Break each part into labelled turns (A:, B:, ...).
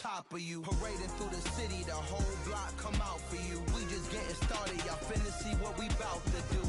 A: top of you. Parading through the city, the whole block come out for you. We just getting started, y'all finna see what we bout to do.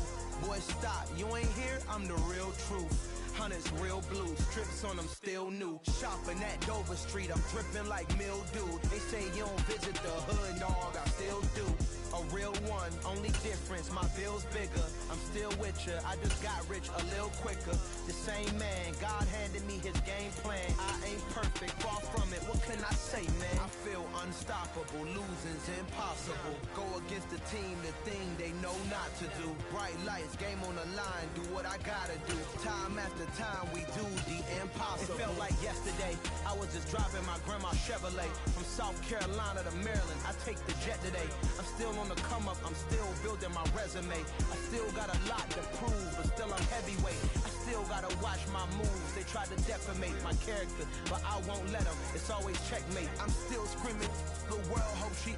A: Boy, stop, you ain't here, I'm the real truth. Hunters, real blue, strips on them still new. Shopping at Dover Street, I'm dripping like mildew. They say you don't visit the hood, dog, I still do. A real one, only difference, my bill's bigger. I'm still with ya, I just got rich a little quicker. The same man, God handed me his game plan. I ain't perfect, far from it, what can I say, man? I feel unstoppable, losing's impossible. Go against the team, the thing they know not to do. Bright lights, game on the line, do what I gotta do. Time after time, we do the impossible. It felt like yesterday, I was just driving my grandma's Chevrolet. From South Carolina to Maryland, I take the jet today. I'm still on the come up, I'm still building my resume. I still got a lot to prove, but still I'm heavyweight. I still gotta watch my moves. They try to defamate my character, but I won't let them. It's always checkmate. I'm still screaming, the world hope she.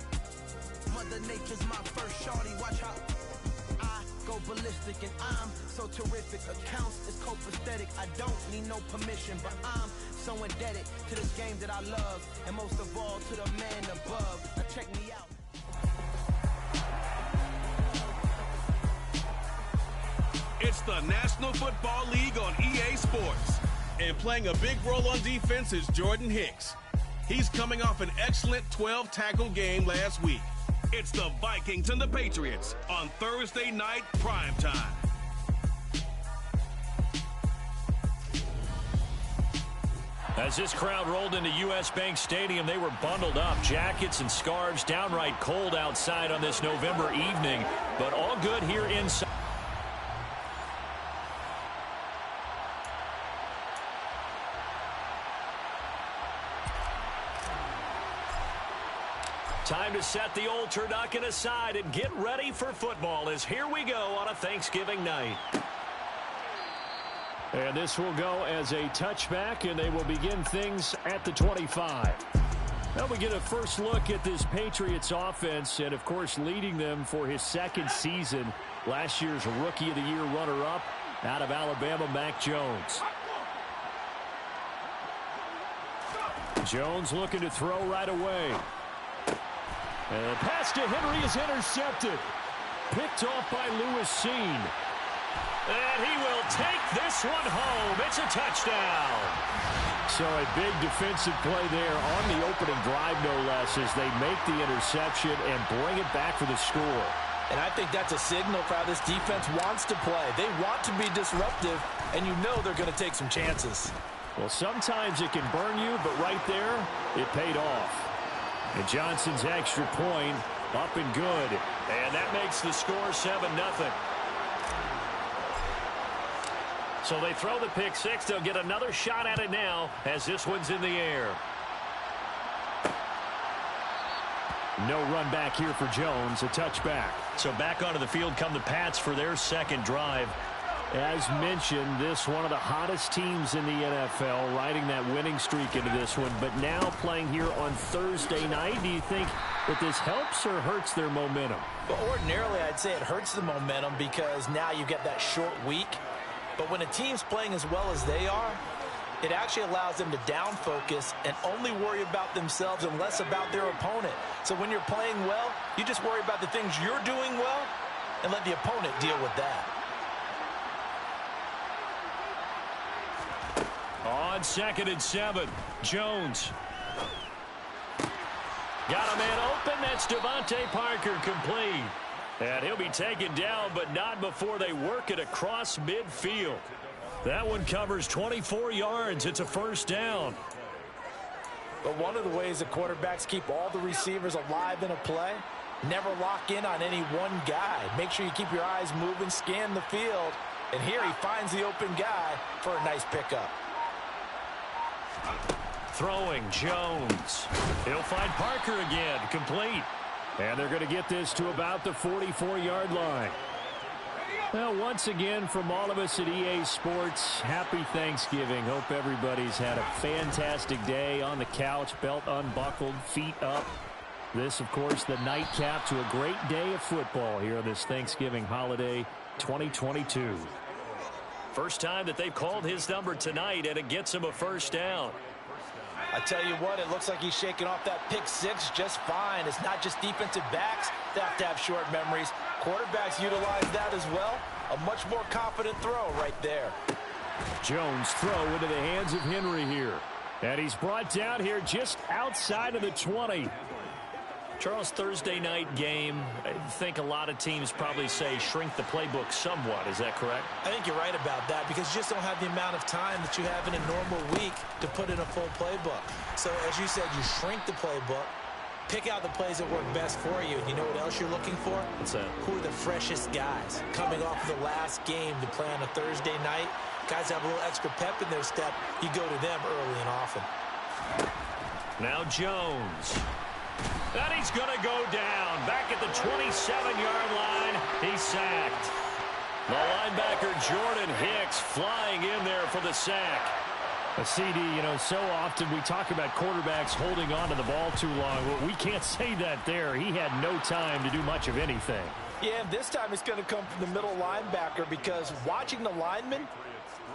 A: Mother Nature's my first shorty, watch how I go ballistic and I'm so terrific. Accounts is copacetic, I don't need no permission, but I'm so indebted to this game that I love, and most of all to the man above. Now check me out.
B: It's the National Football League on EA Sports. And playing a big role on defense is Jordan Hicks. He's coming off an excellent 12-tackle game last week. It's the Vikings and the Patriots on Thursday night primetime.
C: As this crowd rolled into U.S. Bank Stadium, they were bundled up, jackets and scarves, downright cold outside on this November evening, but all good here inside. Time to set the old turducken aside and get ready for football as here we go on a Thanksgiving night. And this will go as a touchback, and they will begin things at the 25. Now we get a first look at this Patriots offense, and of course leading them for his second season, last year's Rookie of the Year runner-up out of Alabama, Mac Jones. Jones looking to throw right away. And pass to Henry is intercepted. Picked off by Lewis Seen. And he will take this one home. It's a touchdown. So a big defensive play there on the opening drive, no less, as they make the interception and bring it back for the score.
D: And I think that's a signal for how this defense wants to play. They want to be disruptive, and you know they're going to take some chances.
C: Well, sometimes it can burn you, but right there, it paid off. And Johnson's extra point up and good. And that makes the score 7-0. So they throw the pick six. They'll get another shot at it now as this one's in the air. No run back here for Jones. A touchback. So back onto the field come the Pats for their second drive. As mentioned, this one of the hottest teams in the NFL, riding that winning streak into this one, but now playing here on Thursday night. Do you think that this helps or hurts their momentum?
D: Well, ordinarily, I'd say it hurts the momentum because now you get that short week. But when a team's playing as well as they are, it actually allows them to down focus and only worry about themselves and less about their opponent. So when you're playing well, you just worry about the things you're doing well and let the opponent deal with that.
C: On 2nd and 7, Jones. Got a man open. That's Devontae Parker complete. And he'll be taken down, but not before they work it across midfield. That one covers 24 yards. It's a first down.
D: But one of the ways the quarterbacks keep all the receivers alive in a play, never lock in on any one guy. Make sure you keep your eyes moving, scan the field. And here he finds the open guy for a nice pickup.
C: Throwing Jones. He'll find Parker again. Complete. And they're going to get this to about the 44-yard line. Well, once again, from all of us at EA Sports, happy Thanksgiving. Hope everybody's had a fantastic day on the couch, belt unbuckled, feet up. This, of course, the nightcap to a great day of football here on this Thanksgiving holiday 2022. First time that they've called his number tonight, and it gets him a first down.
D: I tell you what, it looks like he's shaking off that pick six just fine. It's not just defensive backs that have to have short memories. Quarterbacks utilize that as well. A much more confident throw right there.
C: Jones throw into the hands of Henry here. And he's brought down here just outside of the 20.
E: Charles, Thursday night game, I think a lot of teams probably say shrink the playbook somewhat. Is that correct?
D: I think you're right about that because you just don't have the amount of time that you have in a normal week to put in a full playbook. So as you said, you shrink the playbook, pick out the plays that work best for you. And you know what else you're looking for?
E: What's that? Who
D: are the freshest guys coming off the last game to play on a Thursday night? Guys have a little extra pep in their step. You go to them early and often.
C: Now Jones. And he's going to go down. Back at the 27-yard line. He's sacked. The linebacker Jordan Hicks flying in there for the sack. A CD, you know, so often we talk about quarterbacks holding on to the ball too long. Well, we can't say that there. He had no time to do much of anything.
D: Yeah, and this time it's going to come from the middle linebacker because watching the lineman,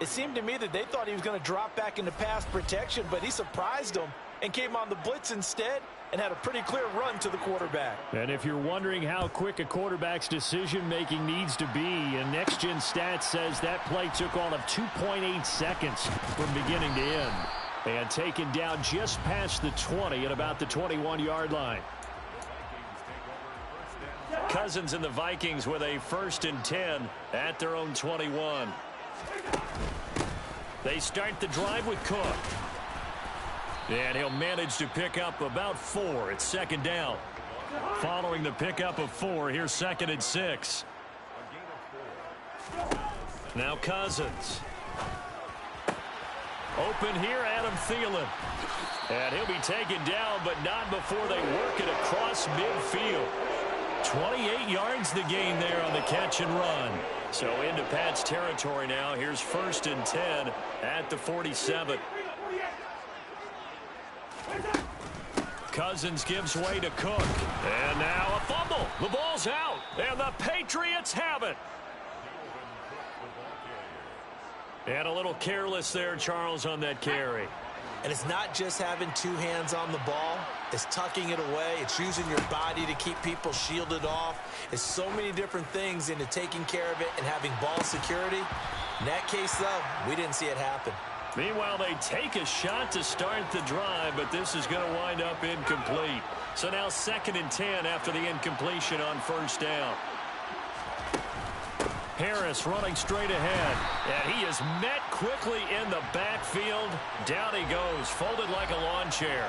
D: it seemed to me that they thought he was going to drop back into pass protection, but he surprised them and came on the blitz instead and had a pretty clear run to the quarterback.
C: And if you're wondering how quick a quarterback's decision-making needs to be, and Next Gen Stats says that play took all of 2.8 seconds from beginning to end. And taken down just past the 20 at about the 21-yard line. Cousins and the Vikings with a 1st and 10 at their own 21. They start the drive with Cook. And he'll manage to pick up about 4. It's 2nd down. Following the pickup of 4, here's 2nd and 6. Now Cousins. Open here, Adam Thielen. And he'll be taken down, but not before they work it across midfield. 28 yards the gain there on the catch and run. So into Pat's territory now. Here's 1st and 10 at the 47. Cousins gives way to Cook. And now a fumble. The ball's out. And the Patriots have it. And a little careless there, Charles, on that carry.
D: And it's not just having 2 hands on the ball. It's tucking it away. It's using your body to keep people shielded off. It's so many different things into taking care of it and having ball security. In that case, though, we didn't see it happen.
C: Meanwhile, they take a shot to start the drive, but this is going to wind up incomplete. So now 2nd and 10 after the incompletion on 1st down. Harris running straight ahead, and he is met quickly in the backfield. Down he goes, folded like a lawn chair.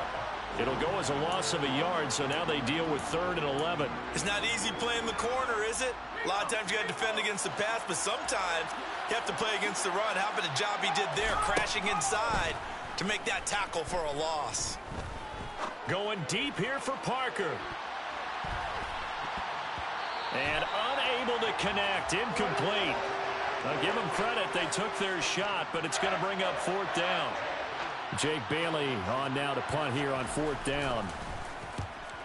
C: It'll go as a loss of a yard, so now they deal with 3rd and 11.
D: It's not easy playing the corner, is it? A lot of times you got to defend against the pass, but sometimes you have to play against the run. How about the job he did there, crashing inside to make that tackle for a loss?
C: Going deep here for Parker. And unable to connect, incomplete. I'll give them credit, they took their shot, but it's going to bring up 4th down. Jake Bailey on now to punt here on 4th down.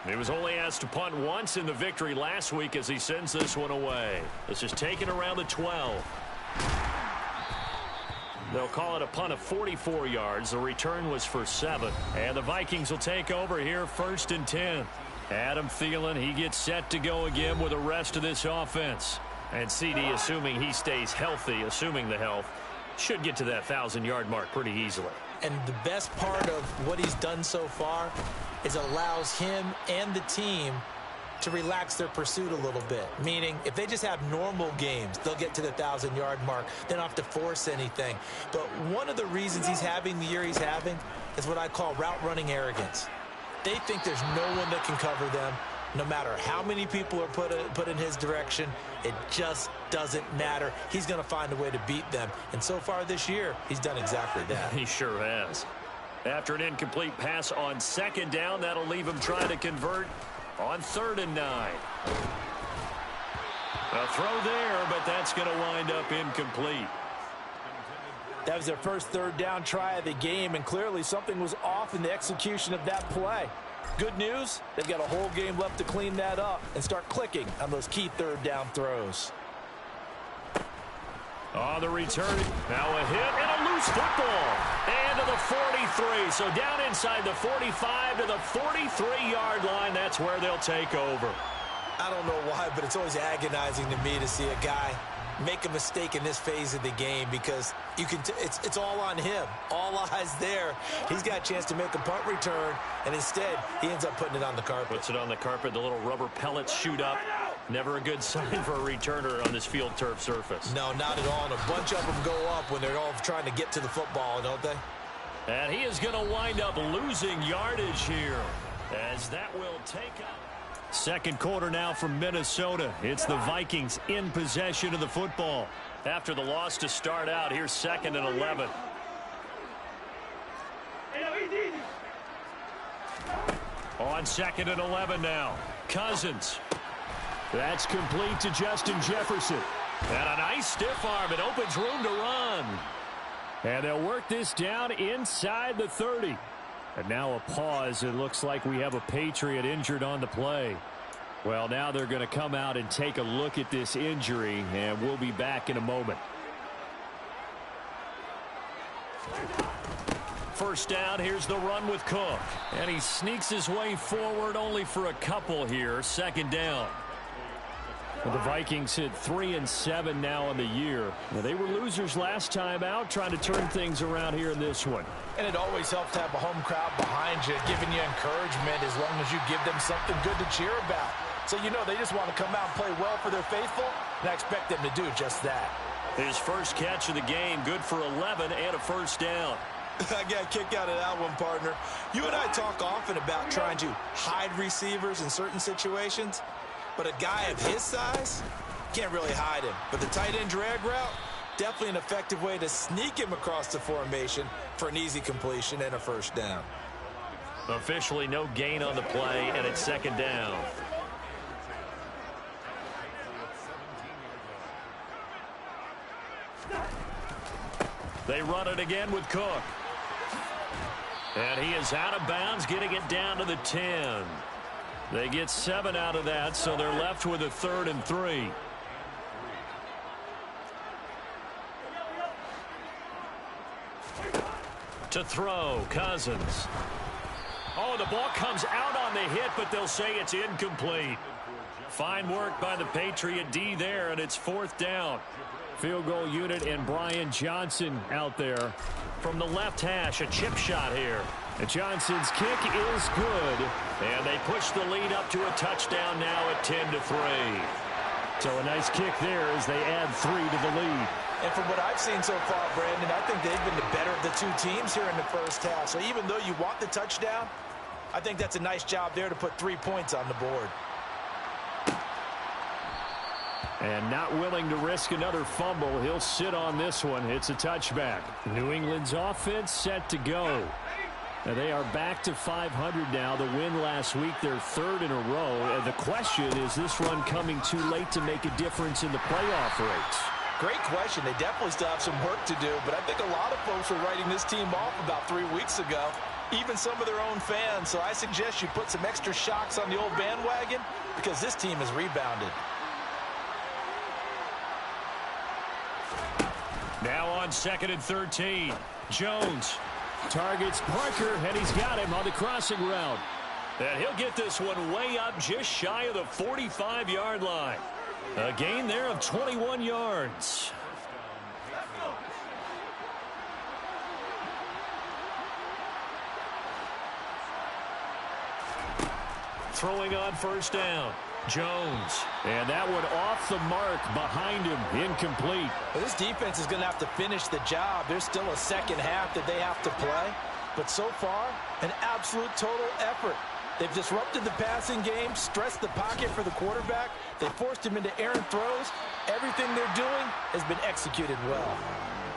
C: He was only asked to punt once in the victory last week as he sends this one away. This is taken around the 12. They'll call it a punt of 44 yards. The return was for 7. And the Vikings will take over here 1st and 10. Adam Thielen, he gets set to go again with the rest of this offense. And CD, assuming he stays healthy, assuming the health, should get to that 1,000-yard mark pretty easily.
D: And the best part of what he's done so far is allows him and the team to relax their pursuit a little bit. Meaning, if they just have normal games, they'll get to the 1,000-yard mark. They don't have to force anything. But one of the reasons he's having the year he's having is what I call route running arrogance. They think there's no one that can cover them. No matter how many people are put in his direction, it just doesn't matter. He's going to find a way to beat them. And so far this year, he's done exactly that.
C: He sure has. After an incomplete pass on 2nd down, that'll leave him trying to convert on 3rd and 9. A throw there, but that's going to wind up incomplete.
D: That was their first 3rd down try of the game, and clearly something was off in the execution of that play. Good news, they've got a whole game left to clean that up and start clicking on those key 3rd down throws.
C: On the return, now a hit and a loose football. And to the 43. So down inside the 45 to the 43-yard line. That's where they'll take over.
D: I don't know why, but it's always agonizing to me to see a guy make a mistake in this phase of the game because you can it's all on him. All eyes there. He's got a chance to make a punt return, and instead he ends up putting it on the carpet.
C: Puts it on the carpet. The little rubber pellets shoot up. Never a good sign for a returner on this field turf surface.
D: No, not at all. And a bunch of them go up when they're all trying to get to the football, don't they?
C: And he is going to wind up losing yardage here as that will take up. Second quarter now from Minnesota. It's the Vikings in possession of the football. After the loss to start out, here's 2nd and 11. On 2nd and 11 now. Cousins. That's complete to Justin Jefferson. And a nice stiff arm. It opens room to run. And they'll work this down inside the 30. And now a pause. It looks like we have a Patriot injured on the play. Well, now they're going to come out and take a look at this injury, and we'll be back in a moment. First down, here's the run with Cook. And he sneaks his way forward only for a couple here. 2nd down. Well, the Vikings hit 3-7 now on the year. Now, they were losers last time out, trying to turn things around here in this one.
D: And it always helps to have a home crowd behind you, giving you encouragement as long as you give them something good to cheer about. So, you know, they just want to come out and play well for their faithful, and I expect them to do just that.
C: His first catch of the game, good for 11 and a first down.
D: I got a kick out of that one, partner. You and I talk often about trying to hide receivers in certain situations, but a guy of his size can't really hide him. But the tight end drag route, definitely an effective way to sneak him across the formation for an easy completion and a first down.
C: Officially no gain on the play, and it's 2nd down. They run it again with Cook. And he is out of bounds, getting it down to the 10. They get 7 out of that, so they're left with a 3rd and 3. To throw, Cousins. Oh, the ball comes out on the hit, but they'll say it's incomplete. Fine work by the Patriot D there, and it's 4th down. Field goal unit and Brian Johnson out there. From the left hash, a chip shot here. And Johnson's kick is good. And they push the lead up to a touchdown now at 10-3. So a nice kick there as they add 3 to the lead.
D: And from what I've seen so far, Brandon, I think they've been the better of the two teams here in the first half. So even though you want the touchdown, I think that's a nice job there to put 3 points on the board.
C: And not willing to risk another fumble. He'll sit on this one. It's a touchback. New England's offense set to go. Now they are back to 500 now. The win last week, their 3rd in a row. And the question is this run coming too late to make a difference in the playoff race?
D: Great question. They definitely still have some work to do, but I think a lot of folks were writing this team off about 3 weeks ago, even some of their own fans. So I suggest you put some extra shocks on the old bandwagon because this team has rebounded.
C: Now on 2nd and 13. Jones targets Parker, and he's got him on the crossing route. And he'll get this one way up just shy of the 45-yard line. A gain there of 21 yards. Throwing on first down. Jones. And that one off the mark behind him. Incomplete.
D: Well, this defense is going to have to finish the job. There's still a second half that they have to play. But so far, an absolute total effort. They've disrupted the passing game, stressed the pocket for the quarterback. They forced him into errant throws. Everything they're doing has been executed well.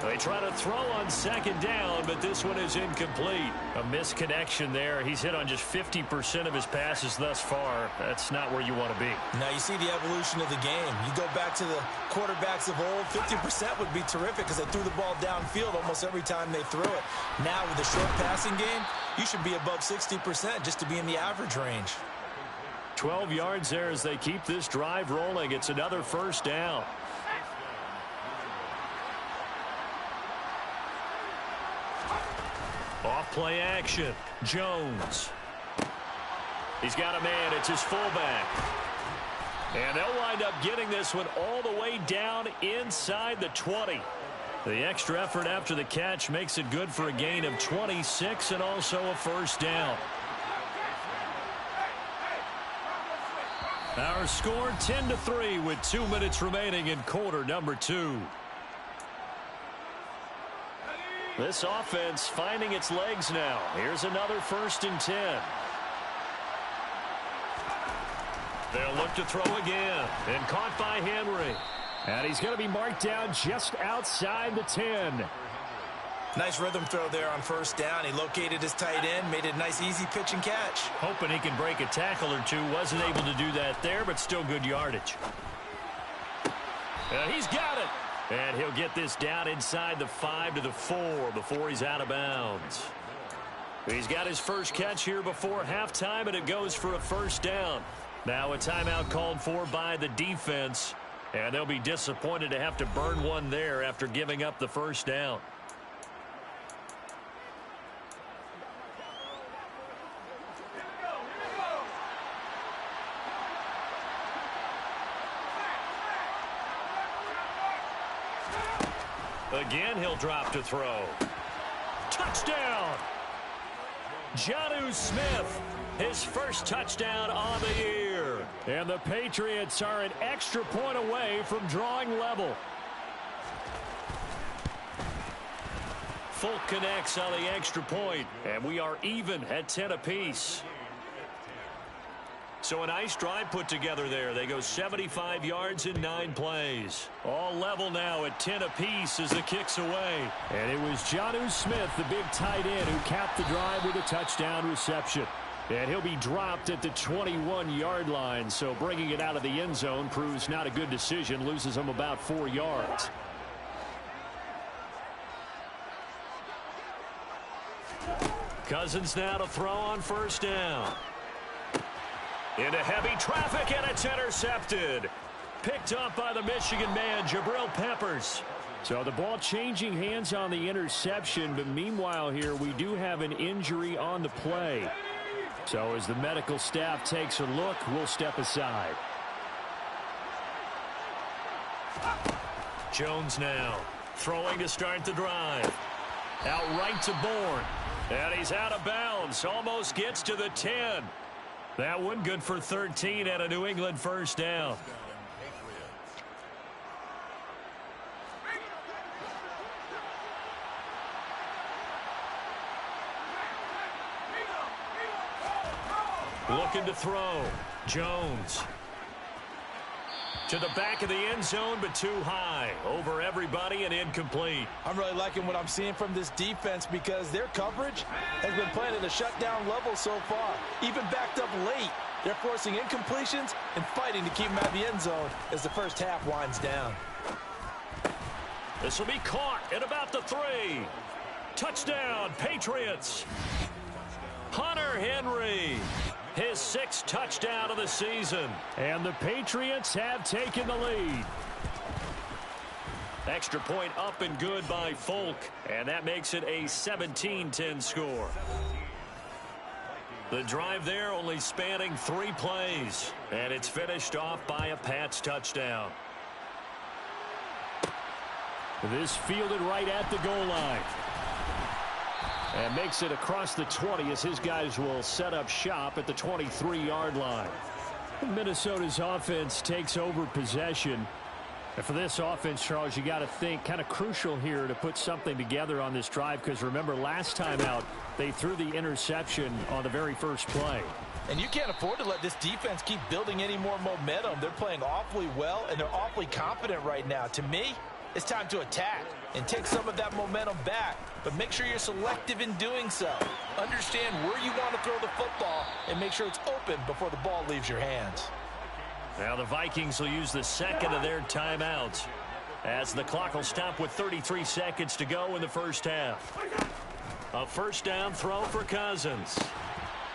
C: They try to throw on 2nd down, but this one is incomplete. A misconnection there. He's hit on just 50% of his passes thus far. That's not where you want to be.
D: Now you see the evolution of the game. You go back to the quarterbacks of old, 50% would be terrific because they threw the ball downfield almost every time they threw it. Now with the short passing game, you should be above 60% just to be in the average range.
C: 12 yards there as they keep this drive rolling. It's another first down.
E: Play action. Jones. He's got a man. It's his fullback. And they'll wind up getting this one all the way down inside the 20. The extra effort after the catch makes it good for a gain of 26 and also a first down. Our score 10-3 with 2 minutes remaining in quarter number 2. This offense finding its legs now. Here's another 1st and 10. They'll look to throw again. And caught by Henry. And he's going to be marked down just outside the 10.
D: Nice rhythm throw there on 1st down. He located his tight end, made it a nice easy pitch and catch.
E: Hoping he can break a tackle or two. Wasn't able to do that there, but still good yardage. And he's got it. And he'll get this down inside the 5 to the 4 before he's out of bounds. He's got his first catch here before halftime, and it goes for a first down. Now a timeout called for by the defense, and they'll be disappointed to have to burn one there after giving up the first down. Again, he'll drop to throw. Touchdown! Jonnu Smith, his first touchdown on the year. And the Patriots are an extra point away from drawing level. Folk connects on the extra point, and we are even at 10 apiece. So a nice drive put together there. They go 75 yards in 9 plays. All level now at 10 apiece as the kick's away. And it was Jonnu Smith, the big tight end, who capped the drive with a touchdown reception. And he'll be dropped at the 21-yard line. So bringing it out of the end zone proves not a good decision. Loses him about 4 yards. Cousins now to throw on 1st down. Into heavy traffic, and it's intercepted. Picked up by the Michigan man, Jabril Peppers. So the ball changing hands on the interception, but meanwhile here we do have an injury on the play. So as the medical staff takes a look, we'll step aside. Jones now throwing to start the drive. Out right to Bourne. And he's out of bounds. Almost gets to the 10. That one good for 13 and a New England first down. Looking to throw. Jones. To the back of the end zone, but too high. Over everybody and incomplete.
D: I'm really liking what I'm seeing from this defense because their coverage has been playing at a shutdown level so far. Even backed up late, they're forcing incompletions and fighting to keep them out of the end zone as the first half winds down.
E: This will be caught at about the 3. Touchdown, Patriots. Hunter Henry. His 6th touchdown of the season. And the Patriots have taken the lead. Extra point up and good by Folk. And that makes it a 17-10 score. The drive there only spanning 3 plays. And it's finished off by a Pats touchdown. This fielded right at the goal line. And makes it across the 20 as his guys will set up shop at the 23-yard line. Minnesota's offense takes over possession. And for this offense, Charles, you got to think kind of crucial here to put something together on this drive because remember last time out they threw the interception on the very first play.
D: And you can't afford to let this defense keep building any more momentum. They're playing awfully well and they're awfully confident right now. To me, it's time to attack and take some of that momentum back. But make sure you're selective in doing so. Understand where you want to throw the football and make sure it's open before the ball leaves your hands.
E: Now the Vikings will use the second of their timeouts as the clock will stop with 33 seconds to go in the first half. A first down throw for Cousins.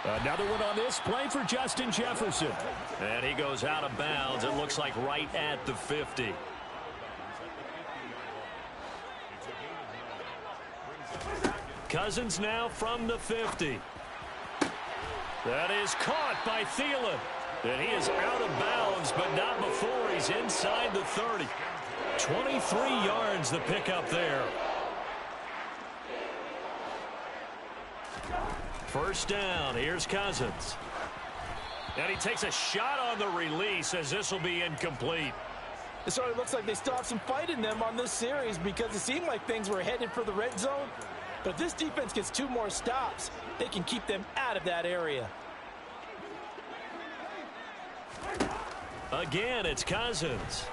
E: Another one on this play for Justin Jefferson. And he goes out of bounds. It looks like right at the 50.
C: Cousins now from the 50. That is caught by Thielen. And he is out of bounds, but not before he's inside the 30. 23 yards the pickup there. First down. Here's Cousins. And he takes a shot on the release as this will be incomplete.
D: It sort of looks like they still have some fight in them on this series because it seemed like things were headed for the red zone. But if this defense gets 2 more stops, they can keep them out of that area.
C: Again, it's Cousins.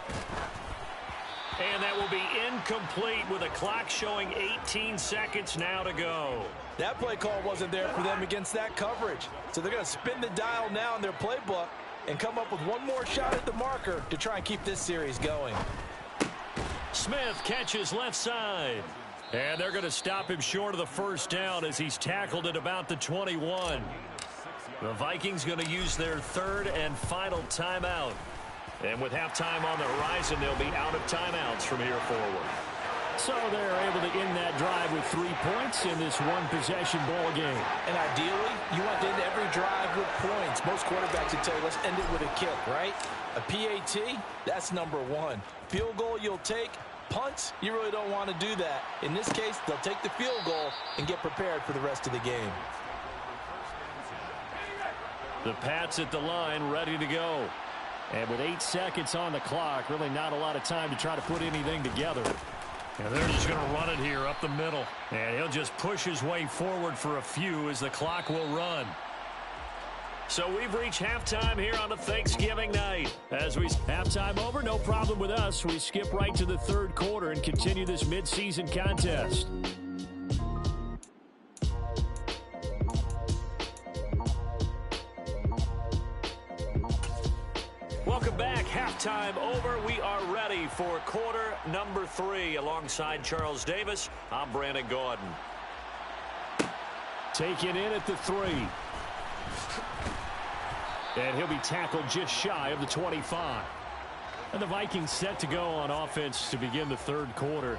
C: And that will be incomplete with a clock showing 18 seconds now to go.
D: That play call wasn't there for them against that coverage. So they're going to spin the dial now in their playbook and come up with one more shot at the marker to try and keep this series going.
C: Smith catches left side. And they're going to stop him short of the first down as he's tackled at about the 21. The Vikings going to use their 3rd and final timeout. And with halftime on the horizon, they'll be out of timeouts from here forward.
E: So they're able to end that drive with 3 points in this one-possession ball game.
D: And ideally, you want to end every drive with points. Most quarterbacks would tell you, let's end it with a kick, right? A PAT, that's number 1. Field goal you'll take. Punts, you really don't want to do that. In this case, they'll take the field goal and get prepared for the rest of the game.
C: The Pats at the line, ready to go.
E: And with 8 seconds on the clock, really not a lot of time to try to put anything together.
C: And they're just going to run it here up the middle. And he'll just push his way forward for a few as the clock will run. So we've reached halftime here on a Thanksgiving night. As we
E: halftime over, no problem with us. We skip right to the 3rd quarter and continue this midseason contest.
C: Welcome back. Halftime over. We are ready for quarter number 3. Alongside Charles Davis, I'm Brandon Gordon.
E: Taken in at the 3. And he'll be tackled just shy of the 25. And the Vikings set to go on offense to begin the 3rd quarter.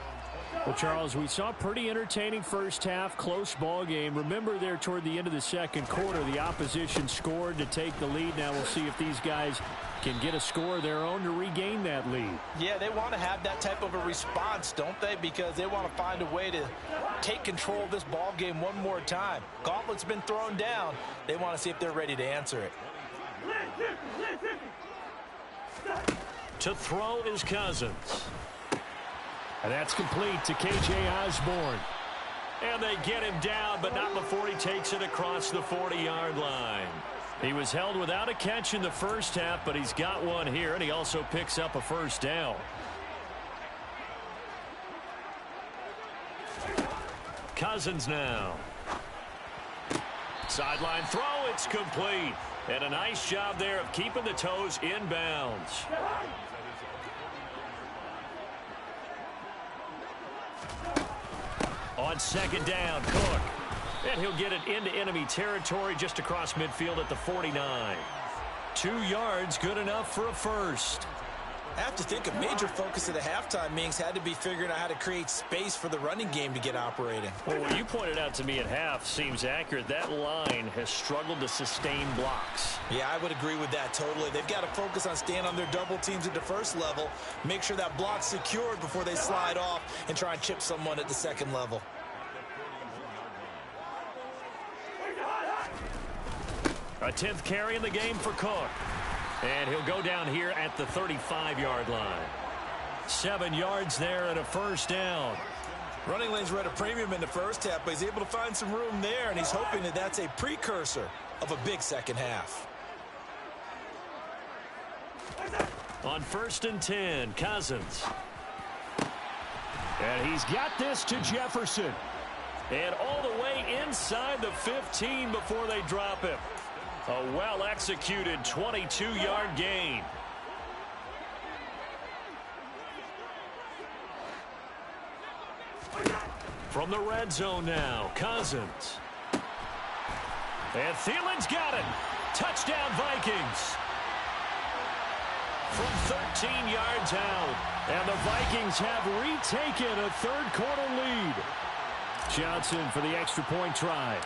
E: Well, Charles, we saw a pretty entertaining first half, close ball game. Remember there toward the end of the 2nd quarter, the opposition scored to take the lead. Now we'll see if these guys can get a score of their own to regain that lead.
D: Yeah, they want to have that type of a response, don't they? Because they want to find a way to take control of this ball game one more time. Gauntlet's been thrown down. They want to see if they're ready to answer it.
C: To throw is Cousins.
E: And that's complete to K.J. Osborne.
C: And they get him down, but not before he takes it across the 40-yard line. He was held without a catch in the first half, but he's got one here, and he also picks up a first down. Cousins now. Sideline throw, it's complete. And a nice job there of keeping the toes inbounds. On 2nd down, Cook. And he'll get it into enemy territory just across midfield at the 49. 2 yards, good enough for a first.
D: I have to think a major focus of the halftime meetings had to be figuring out how to create space for the running game to get operating.
C: Well, what you pointed out to me at half seems accurate. That line has struggled to sustain blocks.
D: Yeah, I would agree with that totally. They've got to focus on staying on their double teams at the first level, make sure that block's secured before they slide off and try and chip someone at the 2nd level.
C: A 10th carry in the game for Cook. And he'll go down here at the 35-yard line. 7 yards there and a first down.
D: Running lanes were at a premium in the first half, but he's able to find some room there, and he's hoping that that's a precursor of a big second half.
C: On 1st and 10, Cousins.
E: And he's got this to Jefferson.
C: And all the way inside the 15 before they drop him. A well-executed 22-yard gain. From the red zone now, Cousins. And Thielen's got it. Touchdown, Vikings. From 13 yards out.
E: And the Vikings have retaken a 3rd quarter lead.
C: Johnson for the extra point try.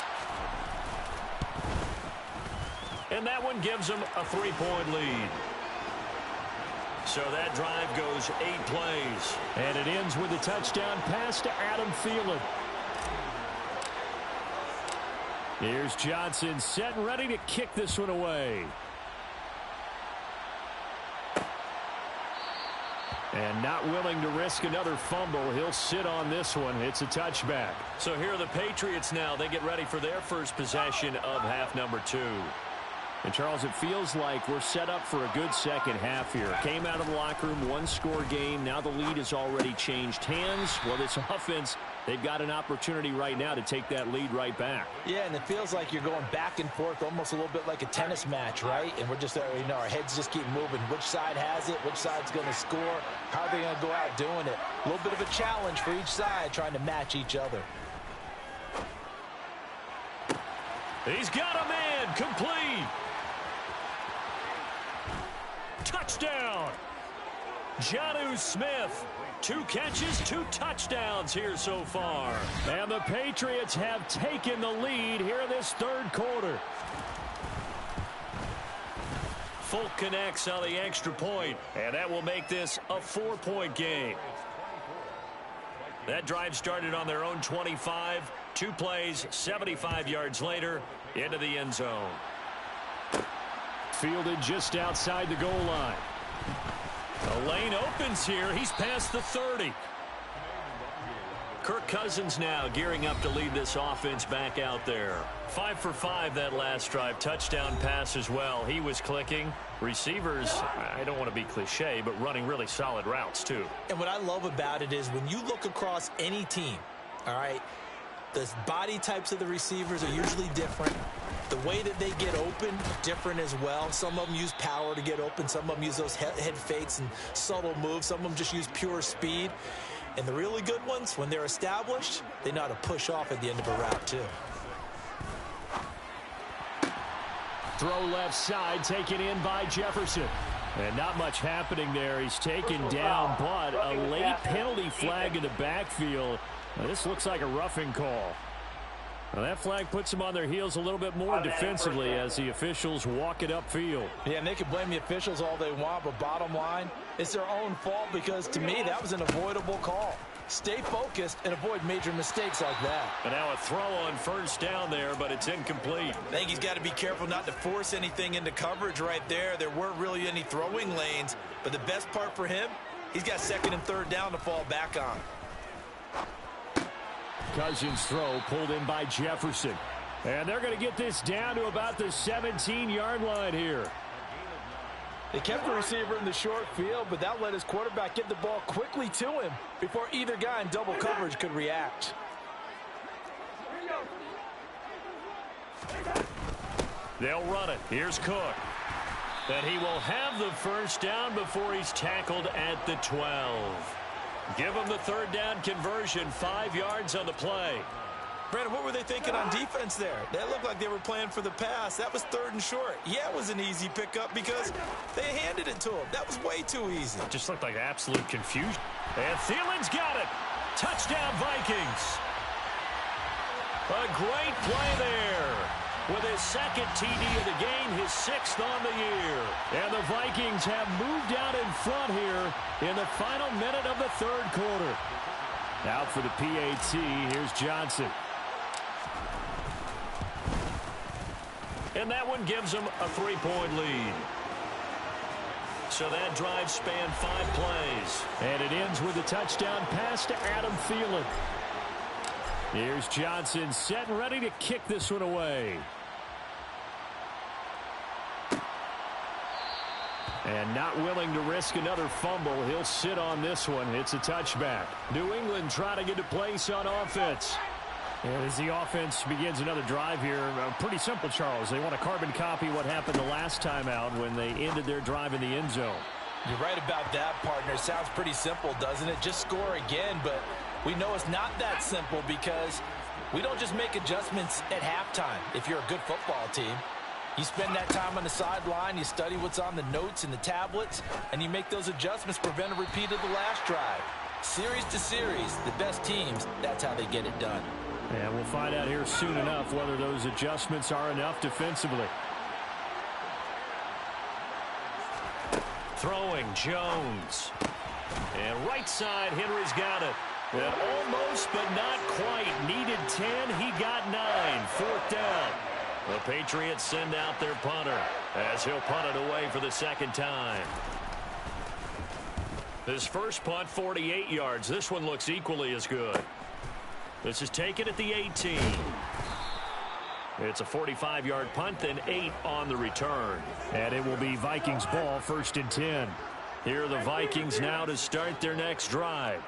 C: And that one gives them a 3-point lead. So that drive goes 8 plays. And it ends with a touchdown pass to Adam Thielen. Here's Johnson set and ready to kick this one away. And not willing to risk another fumble. He'll sit on this one. It's a touchback.
E: So here are the Patriots now. They get ready for their first possession of half number 2.
C: And, Charles, it feels like we're set up for a good second half here. Came out of the locker room, one-score game. Now the lead has already changed hands. Well, this offense, they've got an opportunity right now to take that lead right back.
D: Yeah, and it feels like you're going back and forth almost a little bit like a tennis match, right? And we're just, our heads just keep moving. Which side has it? Which side's going to score? How are they going to go out doing it? A little bit of a challenge for each side trying to match each other.
E: He's got a man. Complete. Touchdown. Jonnu Smith. 2 catches, 2 touchdowns here so far.
C: And the Patriots have taken the lead here in this third quarter.
E: Folk connects on the extra point, and that will make this a 4-point game. That drive started on their own 25. 2 plays, 75 yards later, into the end zone.
C: Fielded just outside the goal line.
E: The lane opens here. He's past the 30. Kirk Cousins now gearing up to lead this offense back out there. 5 for 5 that last drive. Touchdown pass as well. He was clicking. Receivers, I don't want to be cliche, but running really solid routes too.
D: And what I love about it is when you look across any team, all right, the body types of the receivers are usually different. The way that they get open, different as well. Some of them use power to get open. Some of them use those head fakes and subtle moves. Some of them just use pure speed. And the really good ones, when they're established, they know how to push off at the end of a route, too.
C: Throw left side, taken in by Jefferson. And not much happening there. He's taken down, but a late penalty flag in the backfield. Now, this looks like a roughing call. Now, that flag puts them on their heels a little bit more defensively as the officials walk it upfield.
D: Yeah, and they can blame the officials all they want, but bottom line, it's their own fault because, to me, that was an avoidable call. Stay focused and avoid major mistakes like that.
E: And now a throw on first down there, but it's incomplete.
D: I think he's got to be careful not to force anything into coverage right there. There weren't really any throwing lanes, but the best part for him, he's got 2nd and 3rd down to fall back on.
C: Cousins' throw pulled in by Jefferson. And they're going to get this down to about the 17-yard line here.
D: They kept the receiver in the short field, but that let his quarterback get the ball quickly to him before either guy in double coverage could react.
E: They'll run it. Here's Cook. And he will have the first down before he's tackled at the 12. Give him the 3rd down conversion, 5 yards on the play.
D: Brandon, what were they thinking on defense there? That looked like they were playing for the pass. That was 3rd and short. Yeah, it was an easy pickup because they handed it to him. That was way too easy.
E: It just looked like absolute confusion. And Thielen's got it. Touchdown, Vikings. A great play there. With his 2nd TD of the game, his 6th on the year.
C: And the Vikings have moved out in front here in the final minute of the 3rd quarter. Out for the PAT, here's Johnson.
E: And that one gives them a 3-point lead. So that drive spanned 5 plays.
C: And it ends with a touchdown pass to Adam Thielen. Here's Johnson set and ready to kick this one away. And not willing to risk another fumble. He'll sit on this one. It's a touchback. New England trying to get a place on offense. And as the offense begins another drive here, pretty simple, Charles. They want to carbon copy what happened the last time out when they ended their drive in the end zone.
D: You're right about that, partner. Sounds pretty simple, doesn't it? Just score again, but we know it's not that simple because we don't just make adjustments at halftime if you're a good football team. You spend that time on the sideline, you study what's on the notes and the tablets, and you make those adjustments, prevent a repeat of the last drive. Series to series, the best teams, that's how they get it done.
C: And we'll find out here soon enough whether those adjustments are enough defensively.
E: Throwing Jones. And right side, Henry's got it. And almost, but not quite. Needed 10, he got 9. Fourth down. The Patriots send out their punter as he'll punt it away for the second time. His first punt, 48 yards. This one looks equally as good. This is taken at the 18. It's a 45-yard punt, then 8 on the return.
C: And it will be Vikings ball, 1st and 10.
E: Here are the Vikings now to start their next drive.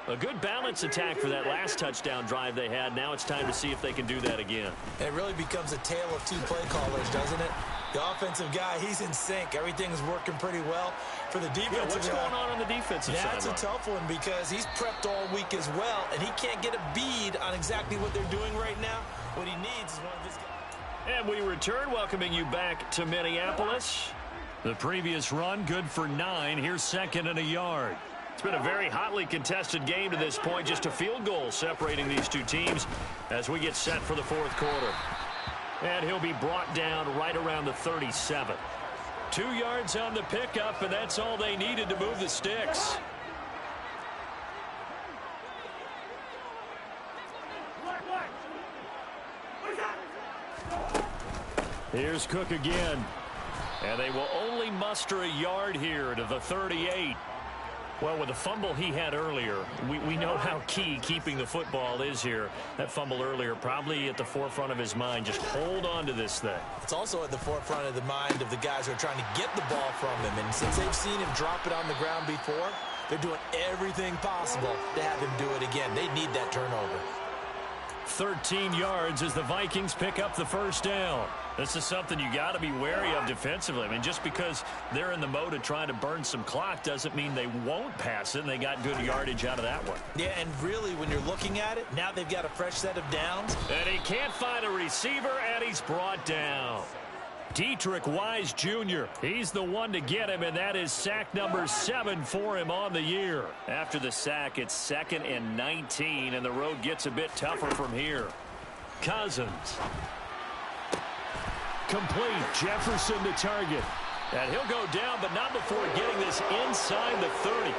E: A good balance attack for that last touchdown drive they had. Now it's time to see if they can do that again.
D: It really becomes a tale of two play callers, doesn't it? The offensive guy, he's in sync. Everything's working pretty well. For the defensive
E: guy, what's going on the defensive side?
D: That's a tough one because he's prepped all week as well, and he can't get a bead on exactly what they're doing right now. What he needs is one of his guys.
E: And we return, welcoming you back to Minneapolis.
C: The previous run, good for 9. Here's 2nd and a yard.
E: It's been a very hotly contested game to this point. Just a field goal separating these two teams as we get set for the fourth quarter. And he'll be brought down right around the 37. 2 yards on the pickup, and that's all they needed to move the sticks.
C: Here's Cook again.
E: And they will only muster a yard here to the 38. Well, with the fumble he had earlier, we know how key keeping the football is here. That fumble earlier probably at the forefront of his mind. Just hold on to this thing.
D: It's also at the forefront of the mind of the guys who are trying to get the ball from him. And since they've seen him drop it on the ground before, they're doing everything possible to have him do it again. They need that turnover.
C: 13 yards as the Vikings pick up the first down.
E: This is something you got to be wary of defensively. I mean, just because they're in the mode of trying to burn some clock doesn't mean they won't pass it, and they got good yardage out of that one.
D: Yeah, and really, when you're looking at it, now they've got a fresh set of downs.
E: And he can't find a receiver, and he's brought down.
C: Dietrich Wise Jr. He's the one to get him, and that is sack number 7 for him on the year.
E: After the sack, it's 2nd and 19, and the road gets a bit tougher from here. Cousins.
C: Complete. Jefferson to target.
E: And he'll go down, but not before getting this inside the 30.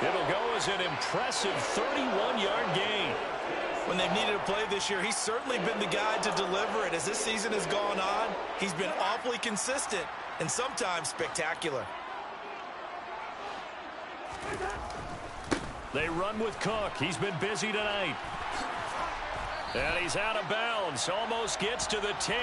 E: It'll go as an impressive 31-yard gain.
D: When they've needed a play this year, he's certainly been the guy to deliver it. As this season has gone on, he's been awfully consistent and sometimes spectacular.
E: They run with Cook. He's been busy tonight. And he's out of bounds. Almost gets to the 10.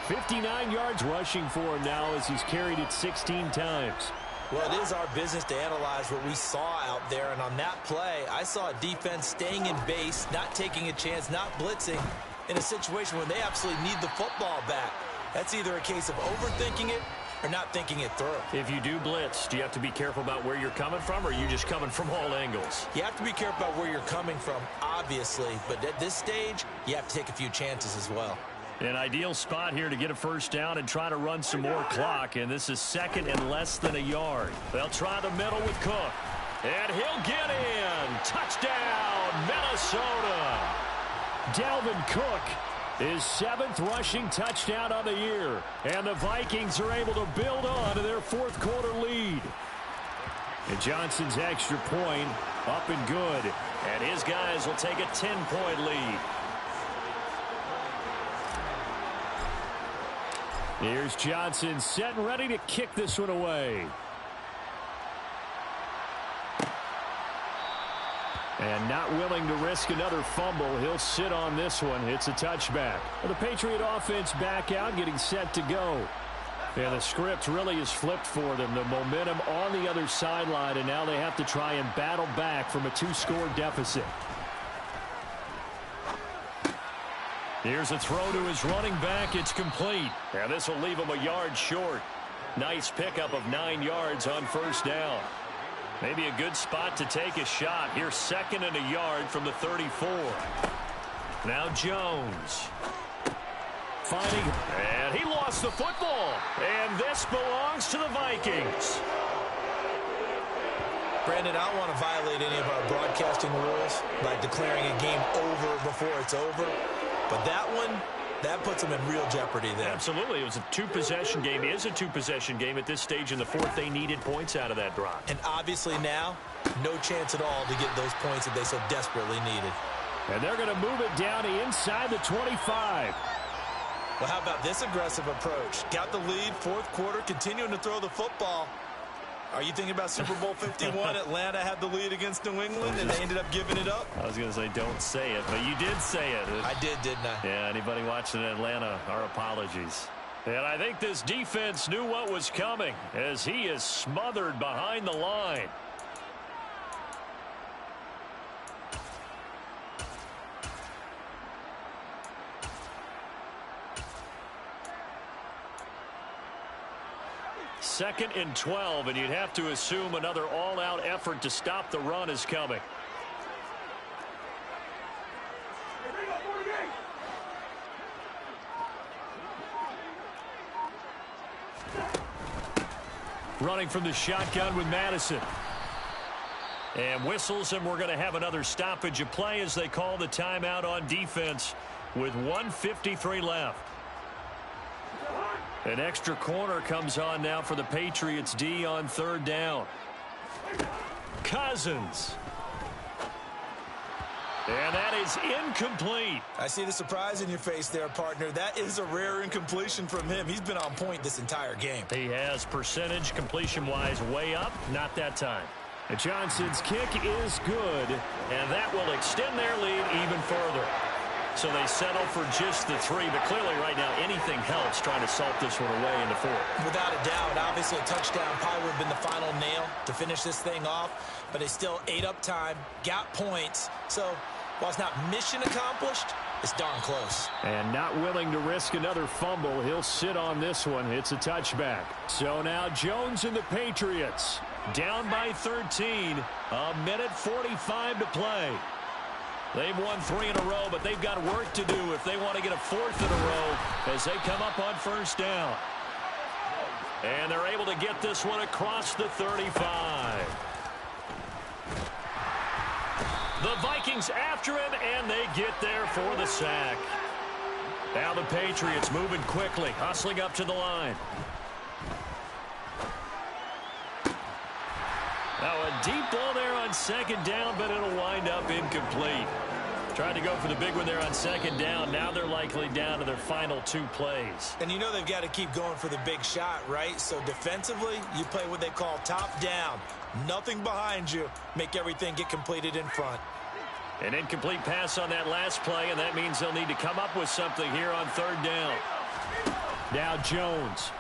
C: 59 yards rushing for him now as he's carried it 16 times.
D: Well, it is our business to analyze what we saw out there, and on that play, I saw a defense staying in base, not taking a chance, not blitzing, in a situation where they absolutely need the football back. That's either a case of overthinking it or not thinking it through.
E: If you do blitz, do you have to be careful about where you're coming from, or are you just coming from all angles?
D: You have to be careful about where you're coming from, obviously, but at this stage, you have to take a few chances as well.
C: An ideal spot here to get a first down and try to run some more clock, and this is 2nd and less than a yard.
E: They'll try the middle with Cook, and he'll get in. Touchdown, Minnesota.
C: Dalvin Cook, his 7th rushing touchdown on the year, and the Vikings are able to build on to their fourth quarter lead. And Johnson's extra point up and good,
E: and his guys will take a 10-point lead.
C: Here's Johnson set and ready to kick this one away. And not willing to risk another fumble. He'll sit on this one. It's a touchback. The Patriot offense back out, getting set to go. And the script really is flipped for them. The momentum on the other sideline, and now they have to try and battle back from a 2-score deficit.
E: Here's a throw to his running back. It's complete. And this will leave him a yard short. Nice pickup of 9 yards on first down. Maybe a good spot to take a shot. Here's 2nd and a yard from the 34. Now Jones. Fighting. And he lost the football. And this belongs to the Vikings.
D: Brandon, I don't want to violate any of our broadcasting rules by declaring a game over before it's over. But that one, that puts them in real jeopardy there.
E: Absolutely. It was a two-possession game. It is a two-possession game at this stage in the fourth. They needed points out of that drive.
D: And obviously now, no chance at all to get those points that they so desperately needed.
E: And they're going to move it down to inside the 25.
D: Well, how about this aggressive approach? Got the lead, fourth quarter, continuing to throw the football. Are you thinking about Super Bowl 51? Atlanta had the lead against New England, and they ended up giving it up?
E: I was going to say don't say it, but you did say it.
D: I did, didn't I?
E: Yeah, anybody watching Atlanta, our apologies. And I think this defense knew what was coming as he is smothered behind the line. Second and 12, and you'd have to assume another all-out effort to stop the run is coming. Running from the shotgun with Madison. And whistles, and we're going to have another stoppage of play as they call the timeout on defense with 1:53 left. An extra corner comes on now for the Patriots D on third down. Cousins. And that is incomplete.
D: I see the surprise in your face there, partner. That is a rare incompletion from him. He's been on point this entire game.
E: He has percentage completion-wise way up. Not that time. And Johnson's kick is good, and that will extend their lead even further. So they settle for just the 3, but clearly right now anything helps trying to salt this one away in the 4th.
D: Without a doubt, obviously a touchdown probably would have been the final nail to finish this thing off, but they still ate up time, got points. So while it's not mission accomplished, it's darn close. And
E: not willing to risk another fumble. He'll sit on this one. It's a touchback. So now Jones and the Patriots down by 13. A minute 45 to play. They've won 3 in a row, but they've got work to do if they want to get a 4th in a row as they come up on first down. And they're able to get this one across the 35. The Vikings after him, and they get there for the sack. Now the Patriots moving quickly, hustling up to the line. Now a deep ball there on second down, but it'll wind up incomplete. Trying to go for the big one there on second down. Now they're likely down to their final 2 plays.
D: And you know they've got to keep going for the big shot, right? So defensively, you play what they call top down. Nothing behind you. Make everything get completed in front.
E: An incomplete pass on that last play, and that means they'll need to come up with something here on third down. Now Jones.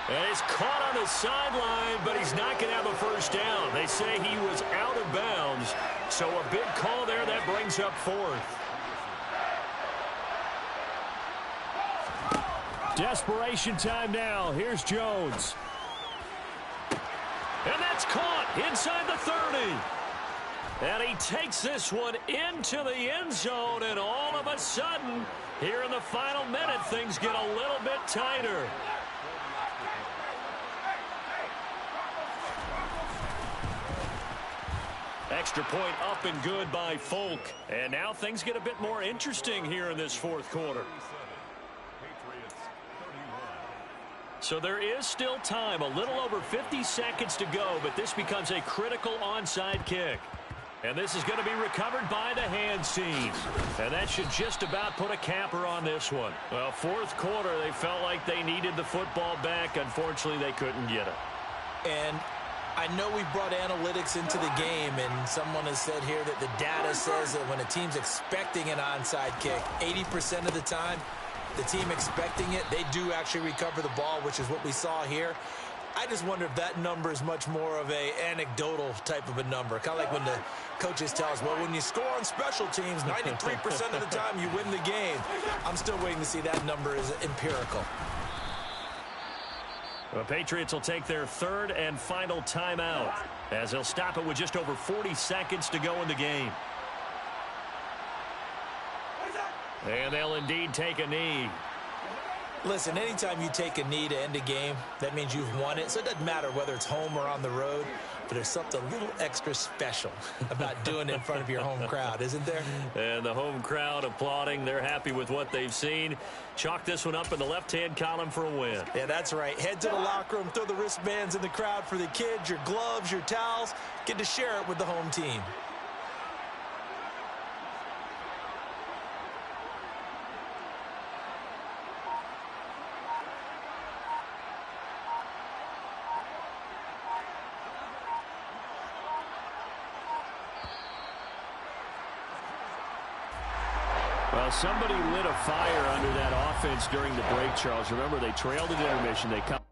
E: And he's caught on the sideline, but he's not going to have a first down. They say he was out of bounds, so a big call there that brings up 4th. Desperation time now. Here's Jones. And that's caught inside the 30. And he takes this one into the end zone, and all of a sudden, here in the final minute, things get a little bit tighter. Extra point up and good by Folk. And now things get a bit more interesting here in this 4th quarter. So there is still time, a little over 50 seconds to go, but this becomes a critical onside kick. And this is going to be recovered by the hands team. And that should just about put a capper on this one. Well, 4th quarter, they felt like they needed the football back. Unfortunately, they couldn't get it.
D: And I know we brought analytics into the game, and someone has said here that the data says that when a team's expecting an onside kick, 80% of the time, the team expecting it, they do actually recover the ball, which is what we saw here. I just wonder if that number is much more of a anecdotal type of a number. Kind of like when the coaches tell us, well, when you score on special teams, 93% of the time you win the game. I'm still waiting to see that number is empirical.
E: The Patriots will take their 3rd and final timeout as they'll stop it with just over 40 seconds to go in the game. And they'll indeed take a knee.
D: Listen, anytime you take a knee to end a game, that means you've won it. So it doesn't matter whether it's home or on the road, but there's something a little extra special about doing it in front of your home crowd, isn't there?
C: And the home crowd applauding. They're happy with what they've seen. Chalk this one up in the left-hand column for a win.
D: Yeah, that's right. Head to the locker room, throw the wristbands in the crowd for the kids, your gloves, your towels. Get to share it with the home team.
C: Well, somebody lit a fire under that offense during the break, Charles. Remember, they trailed at intermission. They come